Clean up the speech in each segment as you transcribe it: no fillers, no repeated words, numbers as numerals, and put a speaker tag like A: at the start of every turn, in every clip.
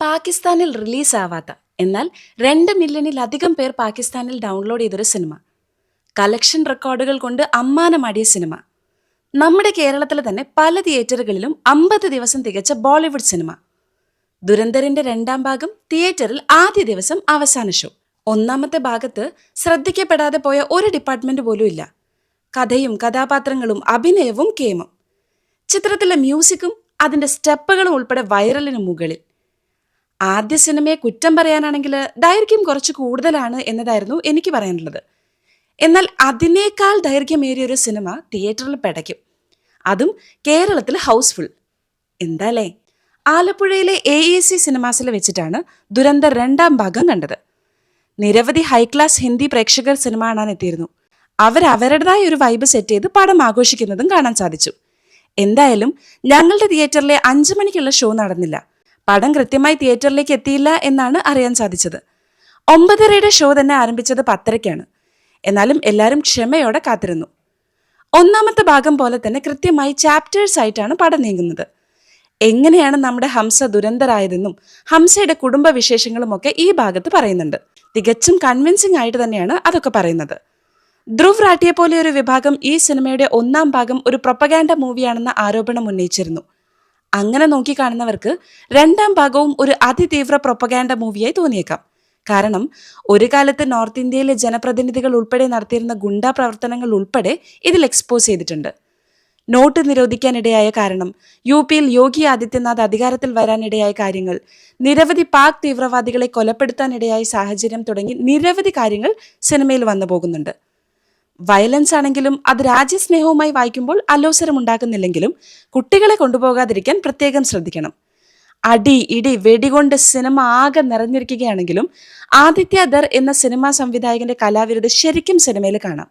A: പാകിസ്ഥാനിൽ റിലീസാവാത്ത എന്നാൽ 2 മില്യണിലധികം പേർ പാകിസ്ഥാനിൽ ഡൗൺലോഡ് ചെയ്തൊരു സിനിമ. കളക്ഷൻ റെക്കോർഡുകൾ കൊണ്ട് അമ്മാനമാടിയ സിനിമ. നമ്മുടെ കേരളത്തിലെ തന്നെ പല തിയേറ്ററുകളിലും 50 ദിവസം തികച്ച ബോളിവുഡ് സിനിമ. ദുരന്തറിന്റെ 2ാം ഭാഗം തിയേറ്ററിൽ ആദ്യ ദിവസം അവസാന ഷോ. 1ാമത്തെ ഭാഗത്ത് ശ്രദ്ധിക്കപ്പെടാതെ പോയ ഒരു ഡിപ്പാർട്ട്മെന്റ് പോലും ഇല്ല. കഥയും കഥാപാത്രങ്ങളും അഭിനയവും കേമം. ചിത്രത്തിലെ മ്യൂസിക്കും അതിന്റെ സ്റ്റെപ്പുകളും ഉൾപ്പെടെ വൈറലിന് മുകളിൽ. ആദ്യ സിനിമയെ കുറ്റം പറയാനാണെങ്കിൽ ദൈർഘ്യം കുറച്ച് കൂടുതലാണ് എന്നതായിരുന്നു എനിക്ക് പറയാനുള്ളത്. എന്നാൽ അതിനേക്കാൾ ദൈർഘ്യമേറിയൊരു സിനിമ തിയേറ്ററിൽ പിടയ്ക്കും, അതും കേരളത്തിൽ ഹൗസ്ഫുൾ. എന്താല്ലേ? ആലപ്പുഴയിലെ AAC സിനിമാസിൽ വെച്ചിട്ടാണ് ദുരന്തർ 2ാം ഭാഗം കണ്ടത്. നിരവധി ഹൈ ക്ലാസ് ഹിന്ദി പ്രേക്ഷകർ സിനിമ കാണാൻ എത്തിയിരുന്നു. അവരവരുടേതായ ഒരു വൈബ് സെറ്റ് ചെയ്ത് പടം ആഘോഷിക്കുന്നതും കാണാൻ സാധിച്ചു. എന്തായാലും ഞങ്ങളുടെ തിയേറ്ററിലെ 5 മണിക്കുള്ള ഷോ നടന്നില്ല. പടം കൃത്യമായി തിയേറ്ററിലേക്ക് എത്തിയില്ല എന്നാണ് അറിയാൻ സാധിച്ചത്. 9:30യുടെ ഷോ തന്നെ ആരംഭിച്ചത് 10:30ക്കാണ്. എന്നാലും എല്ലാവരും ക്ഷമയോടെ കാത്തിരുന്നു. 1ാമത്തെ ഭാഗം പോലെ തന്നെ കൃത്യമായി ചാപ്റ്റേഴ്സ് ആയിട്ടാണ് പടം നീങ്ങുന്നത്. എങ്ങനെയാണ് നമ്മുടെ ഹംസ ദുരന്തരായതെന്നും ഹംസയുടെ കുടുംബ വിശേഷങ്ങളും ഒക്കെ ഈ ഭാഗത്ത് പറയുന്നുണ്ട്. തികച്ചും കൺവിൻസിംഗ് ആയിട്ട് തന്നെയാണ് അതൊക്കെ പറയുന്നത്. ധ്രുവ് റാട്ടിയെ പോലെ ഒരു വിഭാഗം ഈ സിനിമയുടെ 1ാം ഭാഗം ഒരു പ്രൊപ്പഗാൻഡ മൂവിയാണെന്ന ആരോപണം ഉന്നയിച്ചിരുന്നു. അങ്ങനെ നോക്കിക്കാണുന്നവർക്ക് 2ാം ഭാഗവും ഒരു അതിതീവ്ര പ്രൊപ്പഗാൻഡ മൂവിയായി തോന്നിയേക്കാം. കാരണം ഒരു കാലത്ത് നോർത്ത് ഇന്ത്യയിലെ ജനപ്രതിനിധികൾ ഉൾപ്പെടെ നടത്തിയിരുന്ന ഗുണ്ടാ പ്രവർത്തനങ്ങൾ ഉൾപ്പെടെ ഇതിൽ എക്സ്പോസ് ചെയ്തിട്ടുണ്ട്. നോട്ട് നിരോധിക്കാനിടയായ കാരണം, UPയിൽ യോഗി ആദിത്യനാഥ് അധികാരത്തിൽ വരാനിടയായ കാര്യങ്ങൾ, നിരവധി പാക് തീവ്രവാദികളെ കൊലപ്പെടുത്താനിടയായ സാഹചര്യം തുടങ്ങി നിരവധി കാര്യങ്ങൾ സിനിമയിൽ വന്നു പോകുന്നുണ്ട്. വയലൻസ് ആണെങ്കിലും അത് രാജ്യസ്നേഹവുമായി വായിക്കുമ്പോൾ അലോസരം ഉണ്ടാക്കുന്നില്ലെങ്കിലും കുട്ടികളെ കൊണ്ടുപോകാതിരിക്കാൻ പ്രത്യേകം ശ്രദ്ധിക്കണം. അടി ഇടി വെടികൊണ്ട് സിനിമ ആകെ നിറഞ്ഞിരിക്കുകയാണെങ്കിലും ആദിത്യ ധർ എന്ന സിനിമാ സംവിധായകന്റെ കലാവിരുത് ശരിക്കും സിനിമയിൽ കാണാം.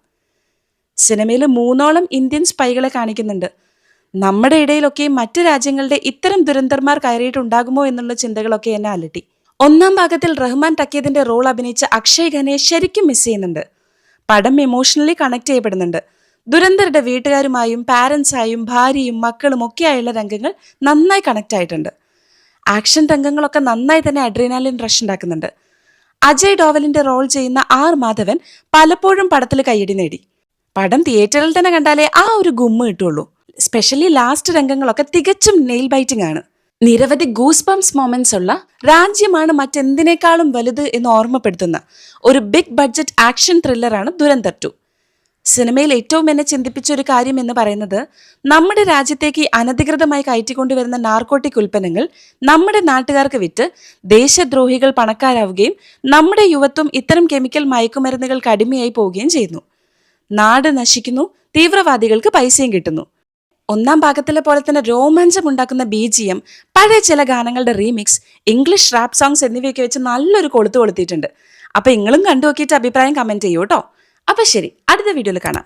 A: സിനിമയിൽ 3ഓളം ഇന്ത്യൻ സ്പൈകളെ കാണിക്കുന്നുണ്ട്. നമ്മുടെ ഇടയിലൊക്കെ മറ്റു രാജ്യങ്ങളുടെ ഇത്തരം ദുരന്തന്മാർ കയറിയിട്ടുണ്ടാകുമോ എന്നുള്ള ചിന്തകളൊക്കെ എന്നെ അലട്ടി. 1ാം ഭാഗത്തിൽ റഹ്മാൻ തക്കീദിന്റെ റോൾ അഭിനയിച്ച അക്ഷയ് ഖന്നയെ ശരിക്കും മിസ് ചെയ്യുന്നുണ്ട്. പടം ഇമോഷണലി കണക്ട് ചെയ്യപ്പെടുന്നുണ്ട്. ദുരന്തരുടെ വീട്ടുകാരുമായും പാരൻസായും ഭാര്യയും മക്കളും ഒക്കെയായുള്ള രംഗങ്ങൾ നന്നായി കണക്ട് ആയിട്ടുണ്ട്. ആക്ഷൻ രംഗങ്ങളൊക്കെ നന്നായി തന്നെ അഡ്രീനാലിൻ റഷ് ഉണ്ടാക്കുന്നുണ്ട്. അജയ് ഡോവലിന്റെ റോൾ ചെയ്യുന്ന മാധവൻ പലപ്പോഴും പടത്തിൽ കയ്യടി നേടി. പടം തിയേറ്ററിൽ തന്നെ കണ്ടാലേ ആ ഒരു ഗുമ്മ് കിട്ടുള്ളൂ. സ്പെഷ്യലി ലാസ്റ്റ് രംഗങ്ങളൊക്കെ തികച്ചും നെയിൽ ബൈറ്റിംഗ് ആണ്. നിരവധി ഗൂസ് ബംസ് മൊമെന്റ്സ് ഉള്ള, രാജ്യമാണ് മറ്റെന്തിനേക്കാളും വലുത് എന്ന് ഓർമ്മപ്പെടുത്തുന്ന ഒരു ബിഗ് ബഡ്ജറ്റ് ആക്ഷൻ ത്രില്ലറാണ് ദുരന്തർ 2. സിനിമയിൽ ഏറ്റവും എന്നെ ചിന്തിപ്പിച്ച ഒരു കാര്യം എന്ന് പറയുന്നത്, നമ്മുടെ രാജ്യത്തേക്ക് അനധികൃതമായി കയറ്റിക്കൊണ്ടുവരുന്ന നാർക്കോട്ടിക് ഉൽപ്പന്നങ്ങൾ നമ്മുടെ നാട്ടുകാർക്ക് വിറ്റ് ദേശദ്രോഹികൾ പണക്കാരാവുകയും നമ്മുടെ യുവത്വം ഇത്തരം കെമിക്കൽ മയക്കുമരുന്നുകൾക്ക് അടിമയായി പോവുകയും ചെയ്യുന്നു. നാട് നശിക്കുന്നു, തീവ്രവാദികൾക്ക് പൈസയും കിട്ടുന്നു. 1ാം ഭാഗത്തിലെ പോലെ തന്നെ രോമാഞ്ചം ഉണ്ടാക്കുന്ന BGM, പഴയ ചില ഗാനങ്ങളുടെ റീമിക്സ്, ഇംഗ്ലീഷ് റാപ്പ് സോങ്സ് എന്നിവയൊക്കെ വെച്ച് നല്ലൊരു കൊളുത്തിയിട്ടുണ്ട്. അപ്പൊ നിങ്ങളും കണ്ടു നോക്കിയിട്ട് അഭിപ്രായം കമന്റ് ചെയ്യൂ കേട്ടോ. അപ്പൊ ശരി, അടുത്ത വീഡിയോയിൽ കാണാം.